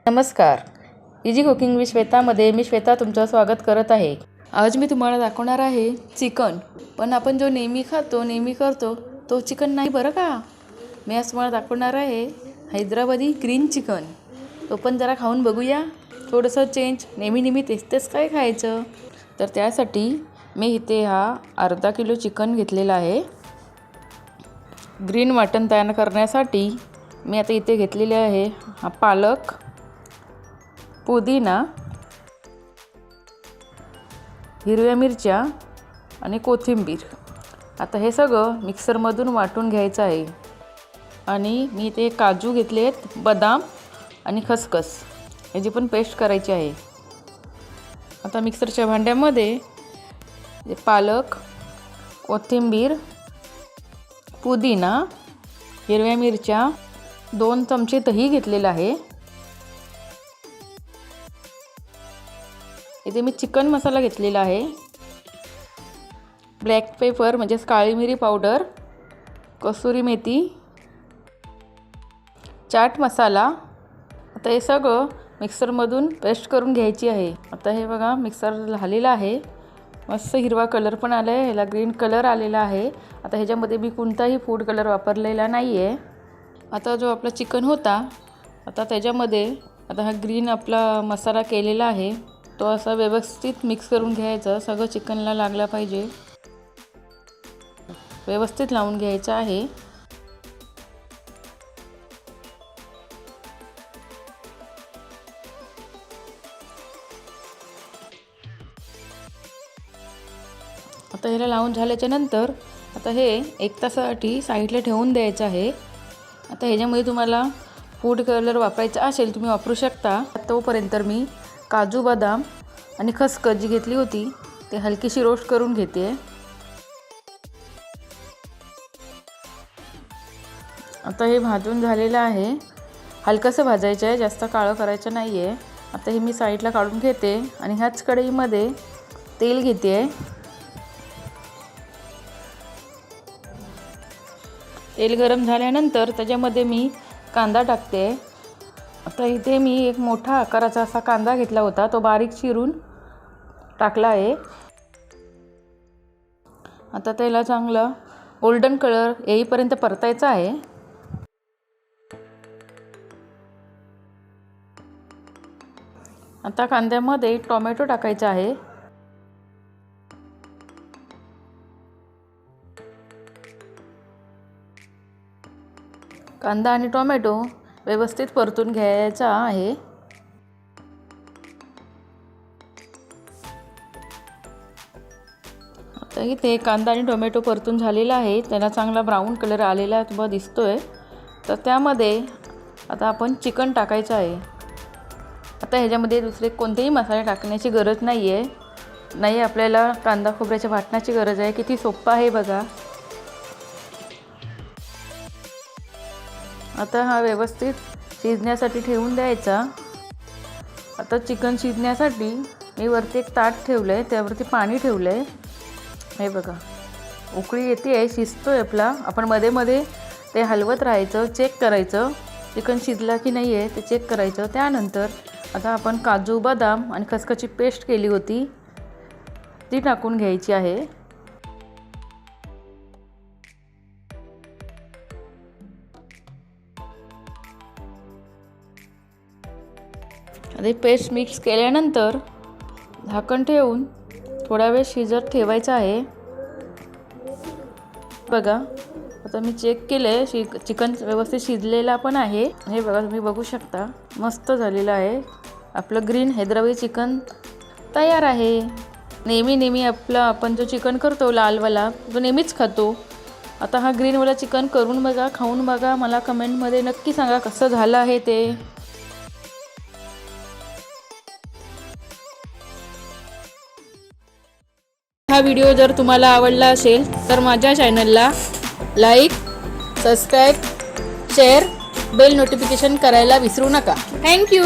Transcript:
नमस्कार, easy cooking with श्वेतामध्ये मी श्वेता तुमचं स्वागत करत आहे। आज मी तुम्हाला दाखवणार आहे चिकन, पण आपण जो नेहमी करतो तो चिकन नाही बरं का। मी आज तुम्हाला दाखवणार आहे हैदराबादी ग्रीन चिकन। तो पण जरा खाऊन बघूया, थोडंसं चेंज, नेहमी तेच काय खायचं। तर त्यासाठी मी इथे हा अर्धा किलो चिकन घेतलेला आहे। ग्रीन मटन तयार करण्यासाठी मी आता इथे घेतलेले आहे हा पालक, पुदिना, हिरव्या मिरच्या आणि कोथिंबीर। आता हे सगळं मिक्सरमधून वाटून घ्यायचं आहे। आणि मी इथे काजू घेतले आहेत, बदाम आणि खसखस, याची पण पेस्ट करायची आहे। आता मिक्सरच्या भांड्यामध्ये पालक, कोथिंबीर, पुदिना, हिरव्या मिरच्या, 2 चमचे दही घेतलेलं आहे। इथे मी चिकन मसाला घेतलेला आहे, ब्लॅक पेपर म्हणजे काळी मिरी पावडर, कसुरी मेथी, चाट मसाला। आता हे सगळं मिक्सरमधून पेस्ट करून घ्यायची आहे। आता हे बघा मिक्सर झालेला आहे, मस्त हिरवा कलर पण आला आहे, ह्याला ग्रीन कलर आलेला आहे। आता ह्याच्यामध्ये मी कोणताही फूड कलर वापरलेला नाही आहे। आता जो आपला चिकन होता, आता त्याच्यामध्ये आता हा ग्रीन आपला मसाला केलेला आहे, तो असा व्यवस्थित मिक्स करून घ्यायचा, सगळं चिकनला लागला पाहिजे, व्यवस्थित लावून घ्यायचं आहे। आता ह्याला लावून झाल्याच्या नंतर आता हे 1 तासासाठी साईडला ठेवून द्यायचं आहे। आता ह्याच्यामध्ये तुम्हाला फूड कलर वापरायचा असेल तुम्ही वापरू शकता। तोपर्यंत मी काजू, बदाम आणि खसखस जी घेतली होती ते हलकीशी रोस्ट करून घेते। आता हे भाजून झालेलं आहे, हलकंसं भाजायचं आहे, जास्त काळं करायचं नाही आहे। आता हे मी साईडला काढून घेते आणि ह्याच कढईमध्ये तेल घेते। तेल गरम झाल्यानंतर त्याच्यामध्ये मी कांदा टाकते। आता इथे मी एक मोठा आकाराचा असा कांदा घेतला होता, तो बारीक चिरून टाकला आहे। आता त्याला चांगला गोल्डन कलर येईपर्यंत परतायचा आहे। आता कांद्यामध्ये टोमॅटो टाकायचा आहे। कांदा आणि टोमॅटो व्यवस्थित परतून घ्यायचा आहे। आता इथे कांदा आणि टोमॅटो परतून झालेला आहे, त्याला चांगला ब्राऊन कलर आलेला तुम्हाला दिसतोय। तर त्यामध्ये आता आपण चिकन टाकायचं आहे। आता ह्याच्यामध्ये दुसरे कोणतेही मसाले टाकण्याची गरज नाही आहे, नाही आपल्याला कांदा खोबऱ्याच्या वाटणाची गरज आहे। किती सोपं आहे बघा। आता हा व्यवस्थित शिजण्यासाठी ठेवून द्यायचा। आता चिकन शिजण्यासाठी मी वरती एक ताट ठेवलं आहे, त्यावरती पाणी ठेवलं आहे। हे बघा उकळी येते आहे, शिजतोय आपला। आपण मध्ये ते हलवत राहायचं, चेक करायचं चिकन शिजला की नाही आहे ते चेक करायचं। त्यानंतर आता आपण काजू, बदाम आणि खसखसची पेस्ट केली होती ती टाकून घ्यायची आहे। आता पेस्ट मिक्स केल्यानंतर झाकण ठेवून थोडा वेळ शिजत ठेवायचं आहे। बघा आता मी चेक केलं, चिकन व्यवस्थित शिजलेला पण आहे। हे बघा तुम्ही बघू शकता, मस्त झालेलं आहे आपलं ग्रीन हैदराबादी चिकन तयार आहे। नेहमी आपण जो चिकन करतो लालवाला तो नेहमीच खातो। आता हा ग्रीनवाला चिकन करून बघा, खाऊन बघा, मला कमेंटमध्ये नक्की सांगा कसं झालं आहे ते। हा व्हिडिओ जर तुम्हाला आवडला असेल तर माझ्या चॅनलला like, subscribe, share, bell notification करायला विसरू नका। थँक्यू।